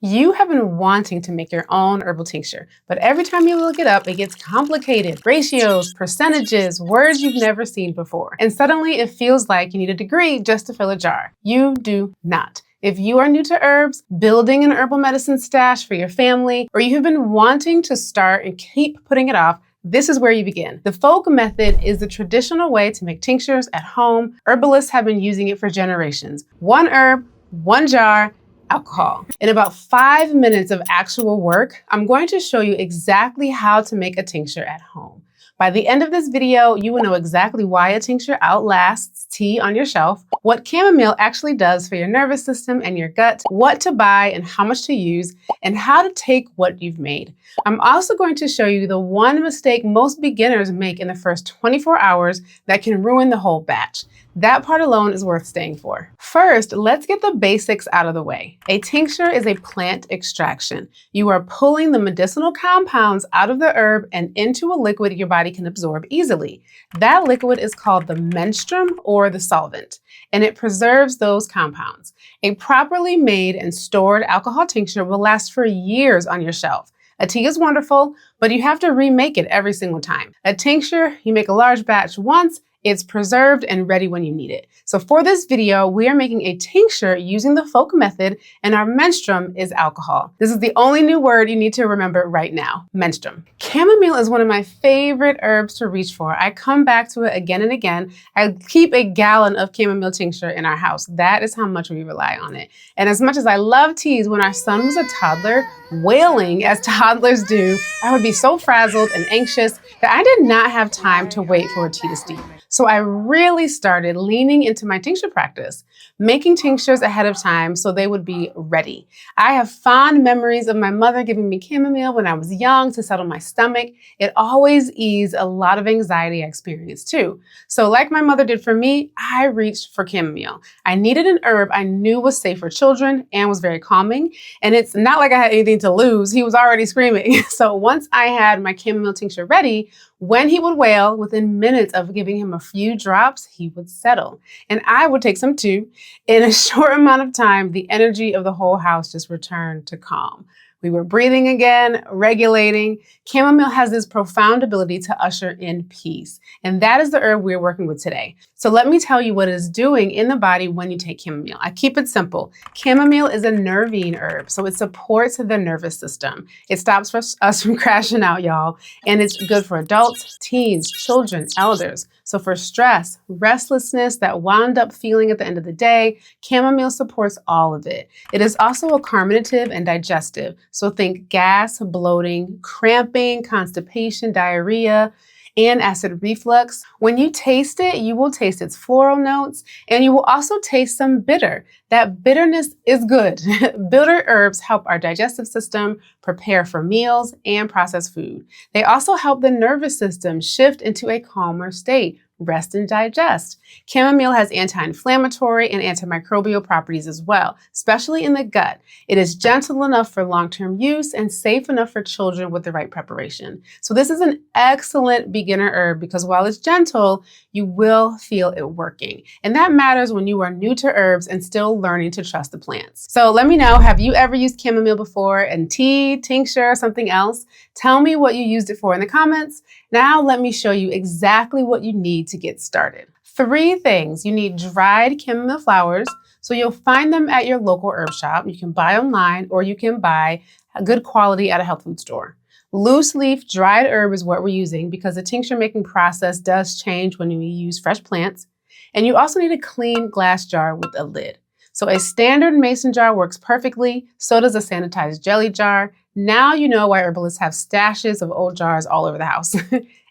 You have been wanting to make your own herbal tincture, but every time you look it up, it gets complicated. Ratios, percentages, words you've never seen before. And suddenly it feels like you need a degree just to fill a jar. You do not. If you are new to herbs, building an herbal medicine stash for your family, or you have been wanting to start and keep putting it off, this is where you begin. The folk method is the traditional way to make tinctures at home. Herbalists have been using it for generations. One herb, one jar, alcohol. In about 5 minutes of actual work, I'm going to show you exactly how to make a tincture at home. By the end of this video, you will know exactly why a tincture outlasts tea on your shelf, what chamomile actually does for your nervous system and your gut, what to buy and how much to use, and how to take what you've made. I'm also going to show you the one mistake most beginners make in the first 24 hours that can ruin the whole batch. That part alone is worth staying for. First, let's get the basics out of the way. A tincture is a plant extraction. You are pulling the medicinal compounds out of the herb and into a liquid your body can absorb easily. That liquid is called the menstruum or the solvent, and it preserves those compounds. A properly made and stored alcohol tincture will last for years on your shelf. A tea is wonderful, but you have to remake it every single time. A tincture, you make a large batch once, it's preserved and ready when you need it. So for this video, we are making a tincture using the folk method, and our menstruum is alcohol. This is the only new word you need to remember right now, menstruum. Chamomile is one of my favorite herbs to reach for. I come back to it again and again. I keep a gallon of chamomile tincture in our house. That is how much we rely on it. And as much as I love teas, when our son was a toddler, wailing as toddlers do, I would be so frazzled and anxious that I did not have time to wait for a tea to steep. So I really started leaning into my tincture practice, making tinctures ahead of time so they would be ready. I have fond memories of my mother giving me chamomile when I was young to settle my stomach. It always eased a lot of anxiety I experienced too. So like my mother did for me, I reached for chamomile. I needed an herb I knew was safe for children and was very calming. And it's not like I had anything to lose. He was already screaming. So once I had my chamomile tincture ready, when he would wail, within minutes of giving him a few drops, he would settle. And I would take some too. In a short amount of time, the energy of the whole house just returned to calm. We were breathing again, regulating. Chamomile has this profound ability to usher in peace. And that is the herb we're working with today. So let me tell you what it is doing in the body when you take chamomile. I keep it simple. Chamomile is a nervine herb, so it supports the nervous system. It stops us from crashing out, y'all. And it's good for adults, teens, children, elders. So for stress, restlessness, that wound up feeling at the end of the day, chamomile supports all of it. It is also a carminative and digestive. So think gas, bloating, cramping, constipation, diarrhea, and acid reflux. When you taste it, you will taste its floral notes, and you will also taste some bitter. That bitterness is good. Bitter herbs help our digestive system prepare for meals and process food. They also help the nervous system shift into a calmer state. Rest and digest. Chamomile has anti-inflammatory and antimicrobial properties as well, especially in the gut. It is gentle enough for long-term use and safe enough for children with the right preparation. So this is an excellent beginner herb because while it's gentle, you will feel it working. And that matters when you are new to herbs and still learning to trust the plants. So let me know, have you ever used chamomile before in tea, tincture, or something else? Tell me what you used it for in the comments. Now let me show you exactly what you need to get started. 3 things. You need dried chamomile flowers. So you'll find them at your local herb shop. You can buy online or you can buy a good quality at a health food store. Loose leaf dried herb is what we're using because the tincture making process does change when you use fresh plants. And you also need a clean glass jar with a lid. So a standard mason jar works perfectly. So does a sanitized jelly jar. Now you know why herbalists have stashes of old jars all over the house.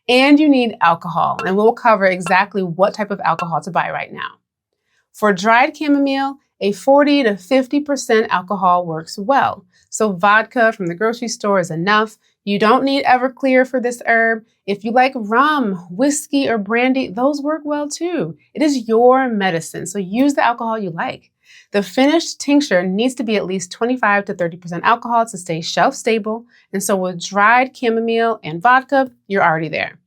And you need alcohol, and we'll cover exactly what type of alcohol to buy right now. For dried chamomile, a 40 to 50% alcohol works well. So vodka from the grocery store is enough. You don't need Everclear for this herb. If you like rum, whiskey, or brandy, those work well too. It is your medicine, so use the alcohol you like. The finished tincture needs to be at least 25 to 30% alcohol to stay shelf stable. And so with dried chamomile and vodka, you're already there.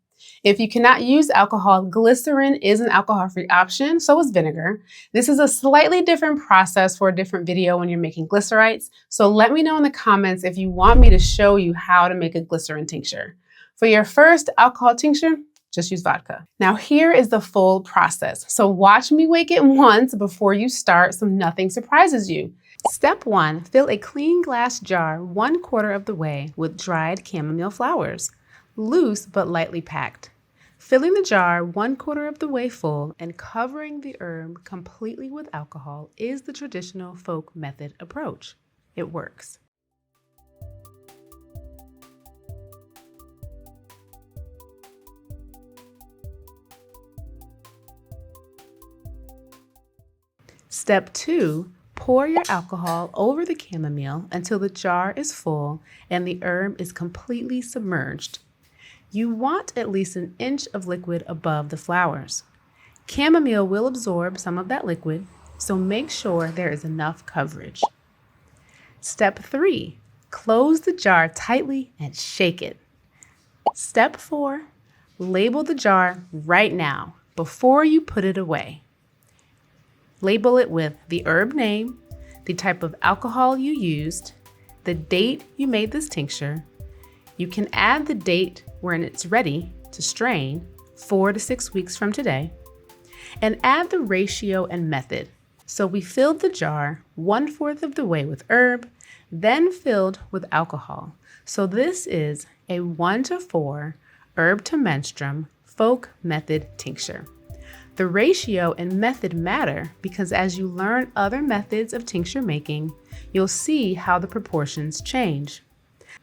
If you cannot use alcohol, glycerin is an alcohol-free option, so is vinegar. This is a slightly different process for a different video when you're making glycerites, so let me know in the comments if you want me to show you how to make a glycerin tincture. For your first alcohol tincture, just use vodka. Now here is the full process, so watch me make it once before you start so nothing surprises you. Step 1, fill a clean glass jar 1/4 of the way with dried chamomile flowers, loose but lightly packed. Filling the jar 1/4 of the way full and covering the herb completely with alcohol is the traditional folk method approach. It works. Step 2, pour your alcohol over the chamomile until the jar is full and the herb is completely submerged. You want at least an inch of liquid above the flowers. Chamomile will absorb some of that liquid, so make sure there is enough coverage. Step 3, close the jar tightly and shake it. Step 4, label the jar right now before you put it away. Label it with the herb name, the type of alcohol you used, the date you made this tincture. You can add the date when it's ready to strain, 4 to 6 weeks from today, and add the ratio and method. So we filled the jar 1/4 of the way with herb, then filled with alcohol. So this is a 1:4 herb to menstruum folk method tincture. The ratio and method matter because as you learn other methods of tincture making, you'll see how the proportions change.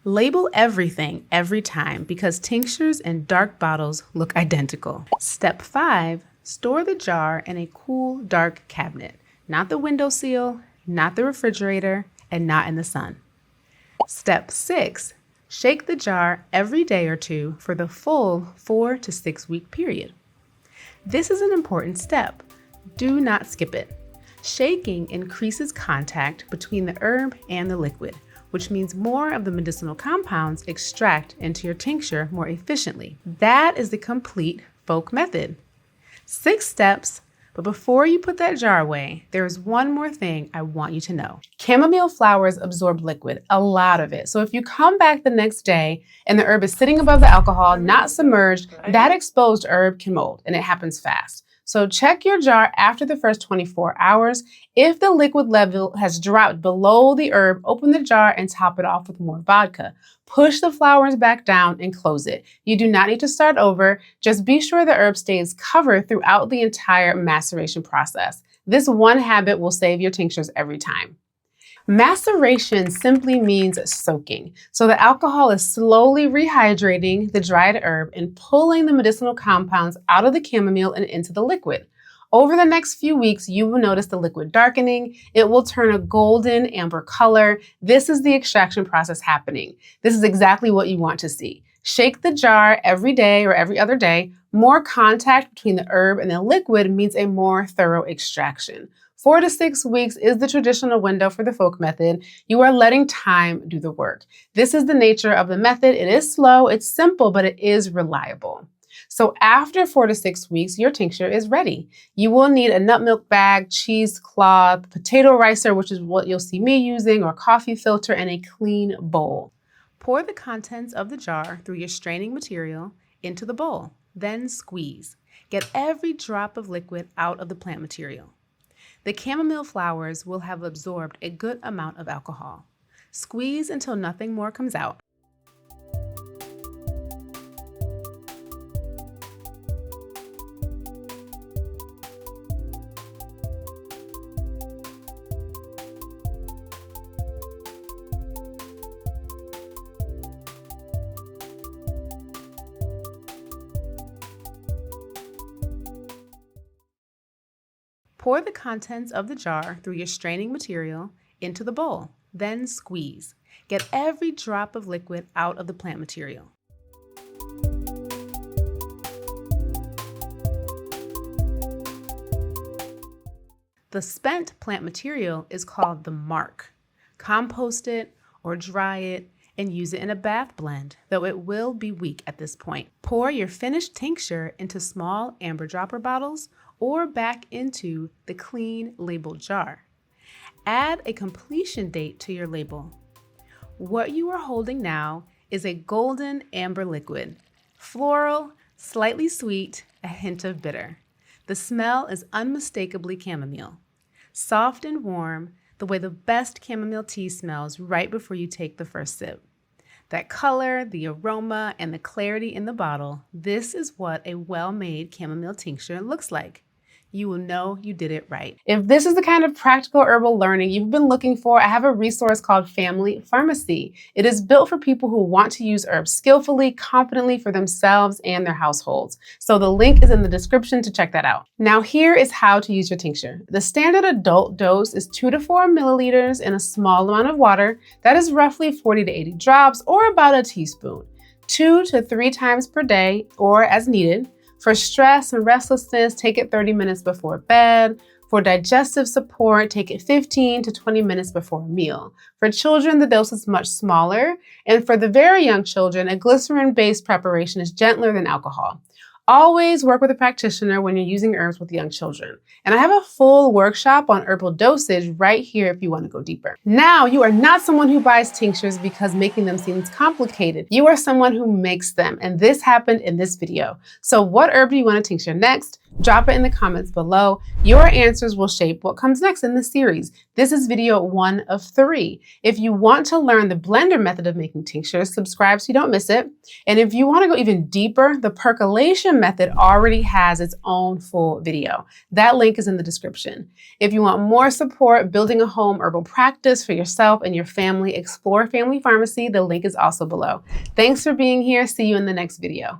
Label everything every time because tinctures and dark bottles look identical. Step 5, store the jar in a cool, dark cabinet, not the windowsill, not the refrigerator, and not in the sun. Step 6, shake the jar every day or two for the full 4 to 6 week period. This is an important step. Do not skip it. Shaking increases contact between the herb and the liquid, which means more of the medicinal compounds extract into your tincture more efficiently. That is the complete folk method. 6 steps, but before you put that jar away, there is one more thing I want you to know. Chamomile flowers absorb liquid, a lot of it. So if you come back the next day and the herb is sitting above the alcohol, not submerged, that exposed herb can mold, and it happens fast. So check your jar after the first 24 hours. If the liquid level has dropped below the herb, open the jar and top it off with more vodka. Push the flowers back down and close it. You do not need to start over. Just be sure the herb stays covered throughout the entire maceration process. This one habit will save your tinctures every time. Maceration simply means soaking. So the alcohol is slowly rehydrating the dried herb and pulling the medicinal compounds out of the chamomile and into the liquid. Over the next few weeks, you will notice the liquid darkening. It will turn a golden amber color. This is the extraction process happening. This is exactly what you want to see. Shake the jar every day or every other day. More contact between the herb and the liquid means a more thorough extraction. 4 to 6 weeks is the traditional window for the folk method. You are letting time do the work. This is the nature of the method. It is slow, it's simple, but it is reliable. So after 4 to 6 weeks, your tincture is ready. You will need a nut milk bag, cheesecloth, potato ricer, which is what you'll see me using, or coffee filter, and a clean bowl. Pour the contents of the jar through your straining material into the bowl, then squeeze. Get every drop of liquid out of the plant material. The chamomile flowers will have absorbed a good amount of alcohol. Squeeze until nothing more comes out. Pour the contents of the jar through your straining material into the bowl, then squeeze. Get every drop of liquid out of the plant material. The spent plant material is called the marc. Compost it or dry it and use it in a bath blend, though it will be weak at this point. Pour your finished tincture into small amber dropper bottles or back into the clean labeled jar. Add a completion date to your label. What you are holding now is a golden amber liquid, floral, slightly sweet, a hint of bitter. The smell is unmistakably chamomile. Soft and warm, the way the best chamomile tea smells right before you take the first sip. That color, the aroma, and the clarity in the bottle, this is what a well-made chamomile tincture looks like. You will know you did it right. If this is the kind of practical herbal learning you've been looking for, I have a resource called Family Pharmacy. It is built for people who want to use herbs skillfully, competently for themselves and their households. So the link is in the description to check that out. Now here is how to use your tincture. The standard adult dose is 2 to 4 milliliters in a small amount of water. That is roughly 40 to 80 drops or about a teaspoon. 2 to 3 times per day or as needed. For stress and restlessness, take it 30 minutes before bed. For digestive support, take it 15 to 20 minutes before a meal. For children, the dose is much smaller. And for the very young children, a glycerin-based preparation is gentler than alcohol. Always work with a practitioner when you're using herbs with young children. And I have a full workshop on herbal dosage right here if you want to go deeper. Now, you are not someone who buys tinctures because making them seems complicated. You are someone who makes them, and this happened in this video. So what herb do you want to tincture next? Drop it in the comments below. Your answers will shape what comes next in this series. This is video 1 of 3. If you want to learn the blender method of making tinctures, subscribe so you don't miss it. And if you want to go even deeper, the percolation method already has its own full video. That link is in the description. If you want more support building a home herbal practice for yourself and your family, explore Family Pharmacy. The link is also below. Thanks for being here. See you in the next video.